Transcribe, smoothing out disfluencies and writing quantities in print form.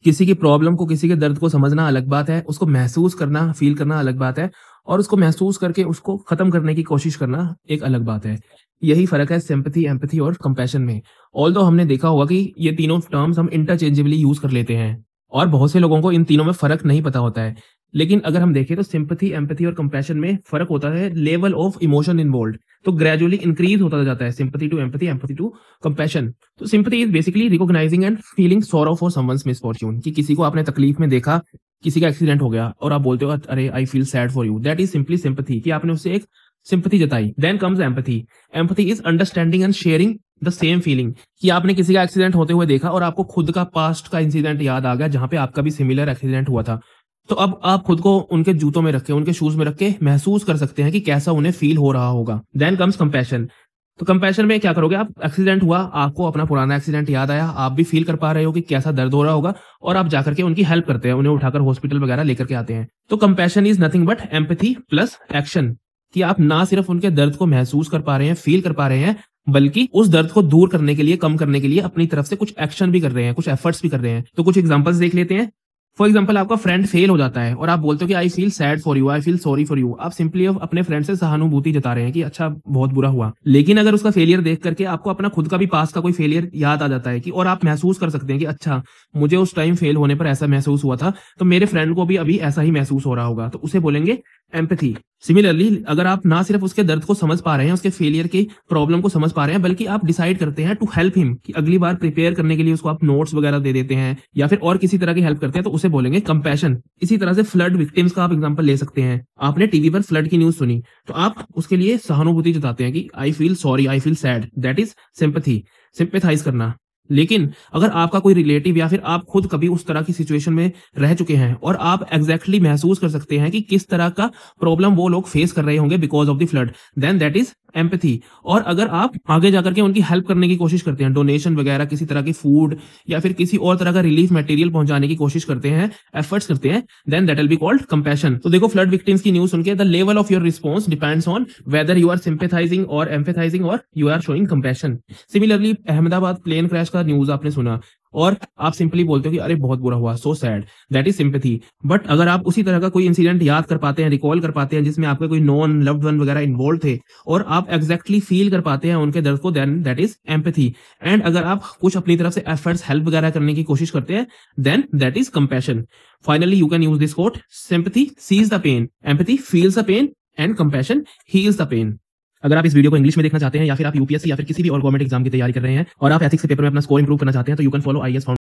किसी की प्रॉब्लम को, किसी के दर्द को समझना अलग बात है, उसको महसूस करना, फ़ील करना अलग बात है और उसको महसूस करके उसको ख़त्म करने की कोशिश करना एक अलग बात है। यही फ़र्क है सिम्पैथी, एम्पैथी और कंपैशन में। ऑल्दो हमने देखा होगा कि ये तीनों टर्म्स हम इंटरचेंजेबली यूज़ कर लेते हैं और बहुत से लोगों को इन तीनों में फ़र्क नहीं पता होता है। लेकिन अगर हम देखें तो सिम्पैथी, एम्पैथी और कंपैशन में फ़र्क होता है लेवल ऑफ इमोशन इन्वॉल्व्ड। तो ग्रेजुअली इंक्रीज़ होता जाता है sympathy to empathy, empathy to compassion. तो sympathy is basically recognising and feeling sorrow for someone's misfortune कि किसी को आपने तकलीफ में देखा, किसी का एक्सीडेंट हो गया और आप बोलते हो अरे I feel sad for you. That is simply sympathy कि आपने उससे एक सिम्पैथी जताई। Then comes empathy. Empathy is understanding and sharing the same feeling कि आपने किसी का एक्सीडेंट होते हुए देखा और आपको खुद का पास्ट का इंसिडेंट याद आ गया जहाँ पे आपका भी सिमिलर एक्सीडेंट हुआ था। तो अब आप खुद को उनके जूतों में रख के, उनके शूज़ में रख के महसूस कर सकते हैं कि कैसा उन्हें फ़ील हो रहा होगा। Then comes compassion. तो कंपैशन में क्या करोगे आप? एक्सीडेंट हुआ, आपको अपना पुराना एक्सीडेंट याद आया, आप भी फ़ील कर पा रहे हो कि कैसा दर्द हो रहा होगा और आप जाकर के उनकी हेल्प करते हैं, उन्हें उठाकर हॉस्पिटल वगैरह लेकर के आते हैं। तो compassion is nothing but empathy plus action कि आप ना सिर्फ़ उनके दर्द को महसूस कर पा रहे हैं, फ़ील कर पा रहे हैं, बल्कि उस दर्द को दूर करने के लिए, कम करने के लिए अपनी तरफ से कुछ एक्शन भी कर रहे हैं, कुछ एफर्ट्स भी कर रहे हैं। तो कुछ एग्ज़ाम्पल्स देख लेते हैं। फॉर एग्जाम्पल आपका फ्रेंड फेल हो जाता है और आप बोलते हो कि आई feel sad for you, I feel sorry for you. आप सिंपली अपने फ्रेंड से सहानुभूति जता रहे हैं कि अच्छा बहुत बुरा हुआ। लेकिन अगर उसका फेलियर देख करके आपको अपना खुद का भी पास का कोई फेलियर याद आ जाता है कि और आप महसूस कर सकते हैं कि अच्छा मुझे उस टाइम फेल होने पर ऐसा महसूस हुआ था, तो मेरे फ्रेंड को भी अभी ऐसा ही महसूस हो रहा होगा, तो उसे बोलेंगे एम्पैथी। सिमिलरली अगर आप ना सिर्फ उसके दर्द को समझ पा रहे हैं, उसके फेलियर की प्रॉब्लम को समझ पा रहे हैं, बल्कि आप डिसाइड करते हैं टू हेल्प हिम कि अगली बार प्रिपेयर करने के लिए उसको आप नोट्स वगैरह दे देते हैं या फिर और किसी तरह की हेल्प करते हैं, तो उसे बोलेंगे कंपैशन। इसी तरह से फ्लड विक्टिम्स का आप एग्जांपल ले सकते हैं। आपने टीवी पर फ्लड की न्यूज़ सुनी, तो आप उसके लिए सहानुभूति जताते हैं कि I feel sorry, I feel sad. That is sympathy, sympathise करना। लेकिन अगर आपका कोई रिलेटिव या फिर आप खुद कभी उस तरह की सिचुएशन में रह चुके हैं और आप एग्जैक्टली महसूस कर सकते हैं कि किस तरह का प्रॉब्लम वो लोग फेस कर रहे होंगे because of the flood, then that is empathy. और अगर आप आगे जाकर के उनकी हेल्प करने की कोशिश करते हैं, डोनेशन वगैरह, किसी तरह की फूड या फिर किसी और तरह का रिलीफ मटेरियल पहुंचाने की कोशिश करते हैं, एफर्ट्स करते हैं, then that will be called compassion. तो देखो फ्लड विक्टिम्स की न्यूज़ सुन के the level of your response depends on whether you are sympathising और एम्पैथाइजिंग और you are showing compassion. Similarly Ahmedabad plane crash का न्यूज़ आपने सुना और आप सिंपली बोलते हो कि अरे बहुत बुरा हुआ, so sad, that is sympathy. But अगर आप उसी तरह का कोई इंसिडेंट याद कर पाते हैं, रिकॉल कर पाते हैं जिसमें आपके कोई नॉन लव्ड वन वगैरह इन्वॉल्व थे और आप एग्जैक्टली फील कर पाते हैं उनके दर्द को, then that is empathy. And अगर आप कुछ अपनी तरफ से एफर्ट्स, हेल्प वगैरह करने की कोशिश करते हैं, then that is compassion. Finally you can use this quote, sympathy sees the pain, empathy feels the pain and compassion heals the pain. अगर आप इस वीडियो को इंग्लिश में देखना चाहते हैं या फिर आप यूपीएससी या फिर किसी भी और गवर्नमेंट एग्जाम की तैयारी कर रहे हैं और आप एथिक्स के पेपर में अपना स्कोर इंप्रूव करना चाहते हैं, तो यू कैन फॉलो आईएएस